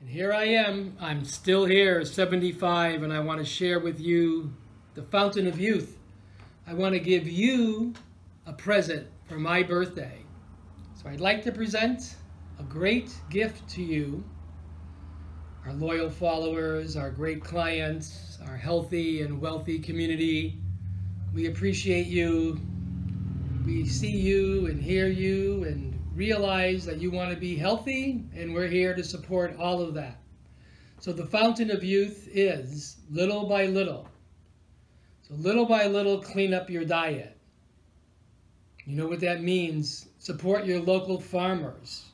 And here I am. I'm still here, 75, and I want to share with you the fountain of youth. I want to give you a present for my birthday. So I'd like to present a great gift to you, our loyal followers, our great clients, our healthy and wealthy community. We appreciate you. We see you and hear you and realize that you want to be healthy, and we're here to support all of that. So the fountain of youth is little by little. So little by little, clean up your diet. You know what that means. Support your local farmers.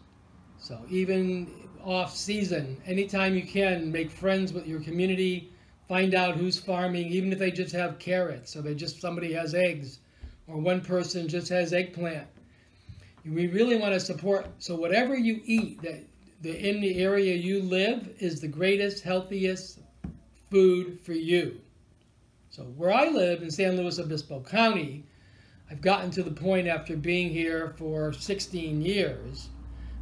So even off season, anytime you can, make friends with your community. Find out who's farming, even if they just have carrots, or somebody has eggs, or one person just has eggplant. We really want to support, so whatever you eat in the area you live is the greatest, healthiest food for you. So where I live in San Luis Obispo County, I've gotten to the point after being here for 16 years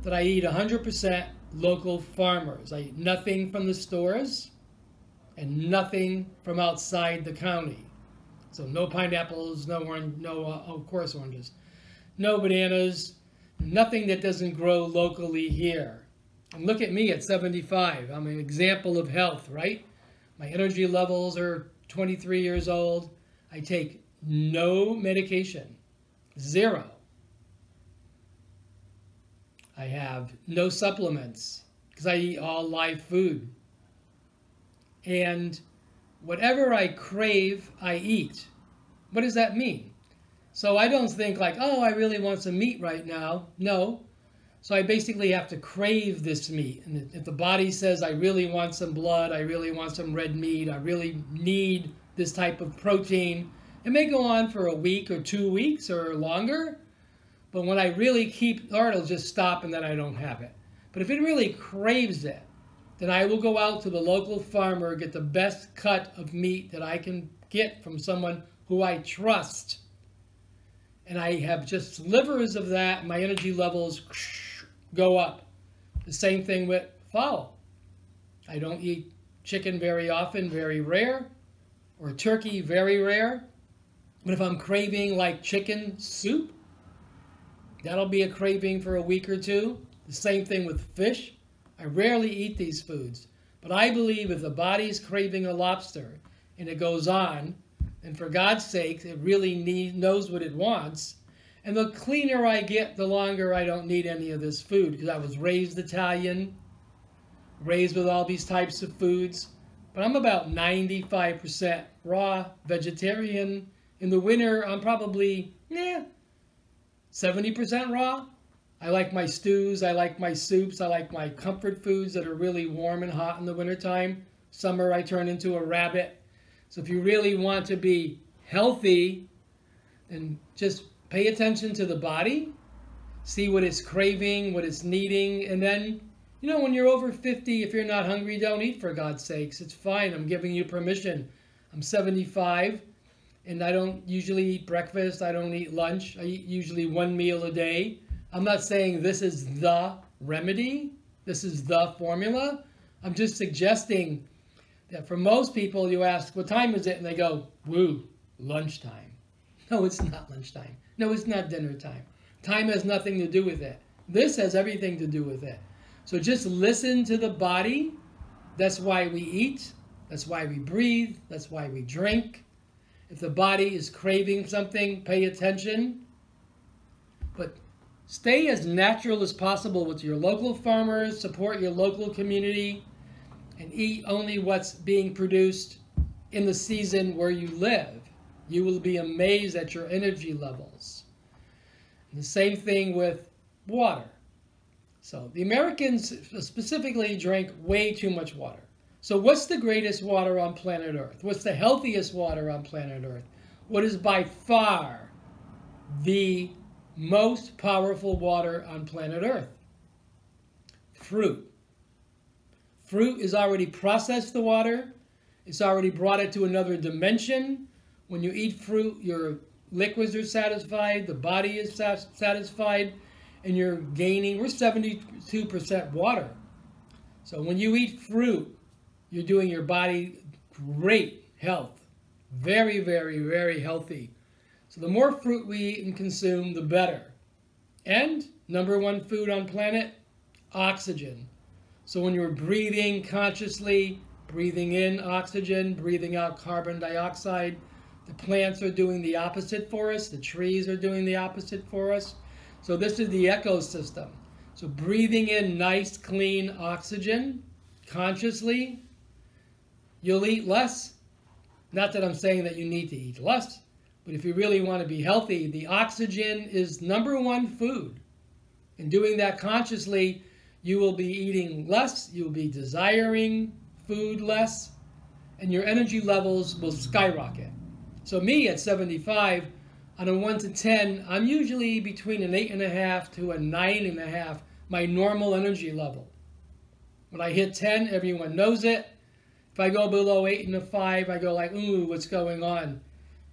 that I eat 100% local farmers. I eat nothing from the stores and nothing from outside the county. So no pineapples, no orange, of course oranges, no bananas, nothing that doesn't grow locally here. And look at me at 75. I'm an example of health, right? My energy levels are 23 years old. I take no medication, zero. I have no supplements because I eat all live food. And whatever I crave, I eat. What does that mean? So I don't think like, oh, I really want some meat right now. No. So I basically have to crave this meat. And if the body says, I really want some blood, I really want some red meat, I really need this type of protein, it may go on for a week or 2 weeks or longer. But when I really or it'll just stop and then I don't have it. But if it really craves it, then I will go out to the local farmer, get the best cut of meat that I can get from someone who I trust. And I have just slivers of that, and my energy levels go up. The same thing with fowl. I don't eat chicken very often, very rare, or turkey, very rare. But if I'm craving like chicken soup, that'll be a craving for a week or two. The same thing with fish. I rarely eat these foods, but I believe if the body's craving a lobster and it goes on, and for God's sake, it really knows what it wants, and the cleaner I get, the longer I don't need any of this food, because I was raised Italian, raised with all these types of foods, but I'm about 95% raw, vegetarian. In the winter, I'm probably, 70% raw. I like my stews, I like my soups, I like my comfort foods that are really warm and hot in the wintertime. Summer, I turn into a rabbit. So if you really want to be healthy, then just pay attention to the body, see what it's craving, what it's needing, and then, when you're over 50, if you're not hungry, don't eat, for God's sakes. It's fine. I'm giving you permission. I'm 75. And I don't usually eat breakfast. I don't eat lunch. I eat usually one meal a day. I'm not saying this is the remedy. This is the formula. I'm just suggesting that for most people, you ask, what time is it? And they go, woo, lunchtime. No, it's not lunchtime. No, it's not dinner time. Time has nothing to do with it. This has everything to do with it. So just listen to the body. That's why we eat. That's why we breathe. That's why we drink. If the body is craving something, pay attention. But stay as natural as possible with your local farmers, support your local community, and eat only what's being produced in the season where you live. You will be amazed at your energy levels. And the same thing with water. So the Americans specifically drink way too much water. So what's the greatest water on planet Earth? What's the healthiest water on planet Earth? What is by far the most powerful water on planet Earth? Fruit. Fruit is already processed the water. It's already brought it to another dimension. When you eat fruit, your liquids are satisfied, the body is satisfied, and you're gaining, we're 72% water. So when you eat fruit, you're doing your body great health. Very, very, very healthy. So the more fruit we eat and consume, the better. And number one food on planet, oxygen. So when you're breathing consciously, breathing in oxygen, breathing out carbon dioxide, the plants are doing the opposite for us. The trees are doing the opposite for us. So this is the ecosystem. So breathing in nice, clean oxygen consciously, you'll eat less. Not that I'm saying that you need to eat less, but if you really want to be healthy, the oxygen is number one food. And doing that consciously, you will be eating less, you'll be desiring food less, and your energy levels will skyrocket. So me at 75, on a 1 to 10, I'm usually between an 8.5 to a 9.5, my normal energy level. When I hit 10, everyone knows it. If I go below 8 and a 5, I go like, ooh, what's going on?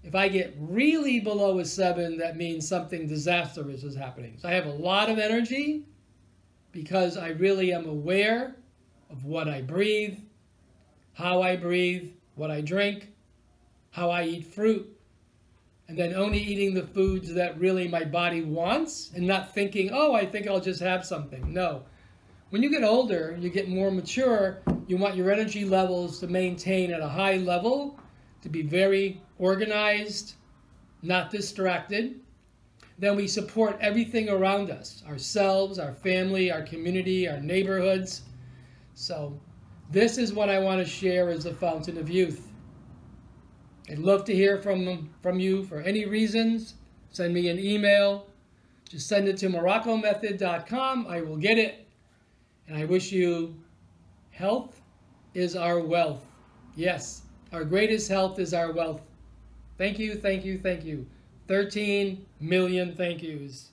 If I get really below a 7, that means something disastrous is happening. So I have a lot of energy because I really am aware of what I breathe, how I breathe, what I drink, how I eat fruit, and then only eating the foods that really my body wants and not thinking, oh, I think I'll just have something. No. When you get older, you get more mature, you want your energy levels to maintain at a high level, to be very organized, not distracted. Then we support everything around us, ourselves, our family, our community, our neighborhoods. So this is what I want to share as a fountain of youth. I'd love to hear from you for any reasons. Send me an email. Just send it to MorroccoMethod.com. I will get it. And I wish you health is our wealth. Yes, our greatest health is our wealth. Thank you, thank you, thank you. 13 million thank yous.